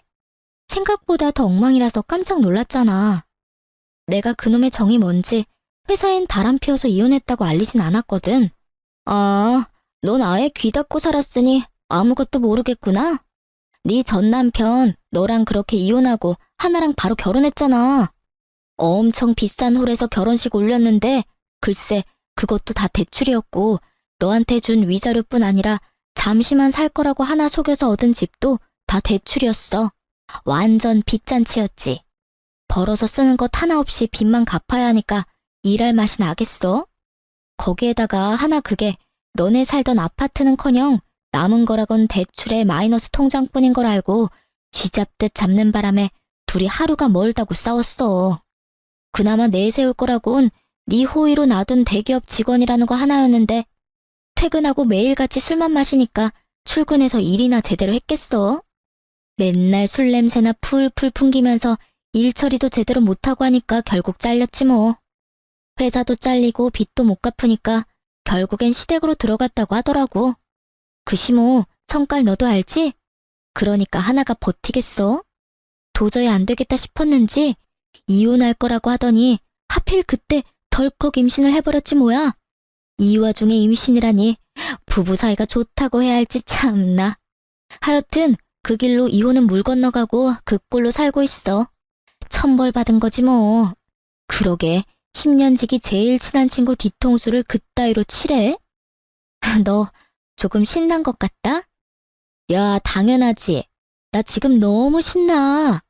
생각보다 더 엉망이라서 깜짝 놀랐잖아. 내가 그놈의 정이 뭔지 회사엔 바람 피워서 이혼했다고 알리진 않았거든. 아, 넌 아예 귀 닫고 살았으니 아무것도 모르겠구나. 네 전 남편 너랑 그렇게 이혼하고 하나랑 바로 결혼했잖아. 엄청 비싼 홀에서 결혼식 올렸는데 글쎄 그것도 다 대출이었고 너한테 준 위자료뿐 아니라 잠시만 살 거라고 하나 속여서 얻은 집도 다 대출이었어. 완전 빚잔치였지. 벌어서 쓰는 것 하나 없이 빚만 갚아야 하니까 일할 맛이 나겠어? 거기에다가 하나 그게 너네 살던 아파트는커녕 남은 거라곤 대출의 마이너스 통장뿐인 걸 알고 쥐잡듯 잡는 바람에 둘이 하루가 멀다고 싸웠어. 그나마 내세울 거라곤 네 호의로 놔둔 대기업 직원이라는 거 하나였는데 퇴근하고 매일같이 술만 마시니까 출근해서 일이나 제대로 했겠어? 맨날 술 냄새나 풀풀 풍기면서 일 처리도 제대로 못하고 하니까 결국 잘렸지 뭐. 회사도 잘리고 빚도 못 갚으니까 결국엔 시댁으로 들어갔다고 하더라고. 그 시모 성깔 너도 알지? 그러니까 하나가 버티겠어? 도저히 안 되겠다 싶었는지 이혼할 거라고 하더니 하필 그때 덜컥 임신을 해버렸지 뭐야. 이 와중에 임신이라니 부부 사이가 좋다고 해야 할지 참나. 하여튼 그 길로 이혼은 물 건너가고 그 꼴로 살고 있어. 천벌 받은 거지 뭐. 그러게 10년 지기 제일 친한 친구 뒤통수를 그따위로 치래? 너 조금 신난 것 같다? 야, 당연하지. 나 지금 너무 신나.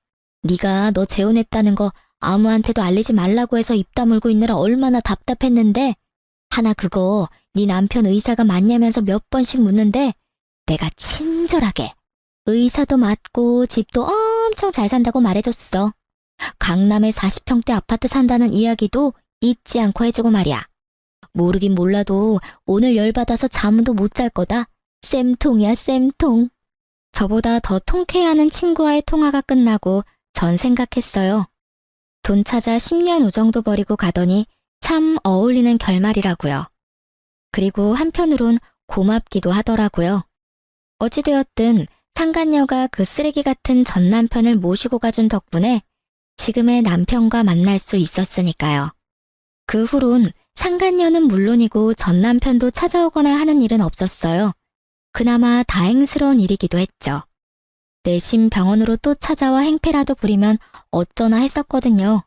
네가 너 재혼했다는 거 아무한테도 알리지 말라고 해서 입 다물고 있느라 얼마나 답답했는데 하나 그거 네 남편 의사가 맞냐면서 몇 번씩 묻는데 내가 친절하게 의사도 맞고 집도 엄청 잘 산다고 말해줬어. 강남에 40평대 아파트 산다는 이야기도 잊지 않고 해주고 말이야. 모르긴 몰라도 오늘 열받아서 잠도 못 잘 거다. 쌤통이야, 쌤통. 저보다 더 통쾌해하는 친구와의 통화가 끝나고 전 생각했어요. 돈 찾아 10년 우정도 버리고 가더니 참 어울리는 결말이라고요. 그리고 한편으론 고맙기도 하더라고요. 어찌되었든 상간녀가 그 쓰레기 같은 전 남편을 모시고 가준 덕분에 지금의 남편과 만날 수 있었으니까요. 그 후론 상간녀는 물론이고 전 남편도 찾아오거나 하는 일은 없었어요. 그나마 다행스러운 일이기도 했죠. 내심 병원으로 또 찾아와 행패라도 부리면 어쩌나 했었거든요.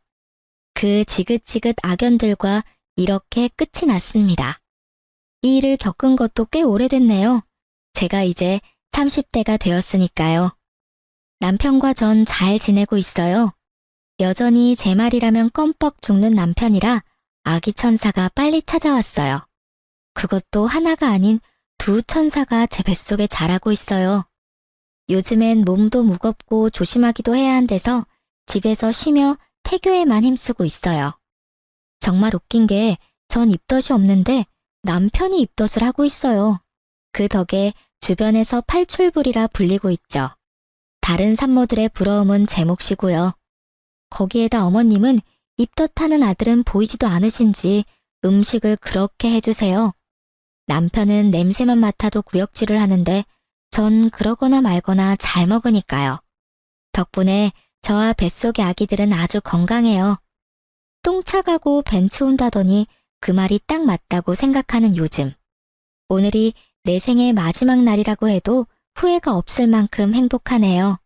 그 지긋지긋 악연들과 이렇게 끝이 났습니다. 이 일을 겪은 것도 꽤 오래됐네요. 제가 이제 30대가 되었으니까요. 남편과 전 잘 지내고 있어요. 여전히 제 말이라면 껌뻑 죽는 남편이라 아기 천사가 빨리 찾아왔어요. 그것도 하나가 아닌 두 천사가 제 뱃속에 자라고 있어요. 요즘엔 몸도 무겁고 조심하기도 해야 한대서 집에서 쉬며 태교에만 힘쓰고 있어요. 정말 웃긴 게 전 입덧이 없는데 남편이 입덧을 하고 있어요. 그 덕에 주변에서 팔출불이라 불리고 있죠. 다른 산모들의 부러움은 제 몫이고요. 거기에다 어머님은 입덧하는 아들은 보이지도 않으신지 음식을 그렇게 해주세요. 남편은 냄새만 맡아도 구역질을 하는데 전 그러거나 말거나 잘 먹으니까요. 덕분에 저와 뱃속의 아기들은 아주 건강해요. 똥 차가고 벤츠 온다더니 그 말이 딱 맞다고 생각하는 요즘. 오늘이 내 생의 마지막 날이라고 해도 후회가 없을 만큼 행복하네요.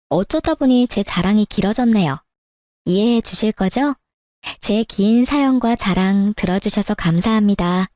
어쩌다 보니 제 자랑이 길어졌네요. 이해해 주실 거죠? 제 긴 사연과 자랑 들어주셔서 감사합니다.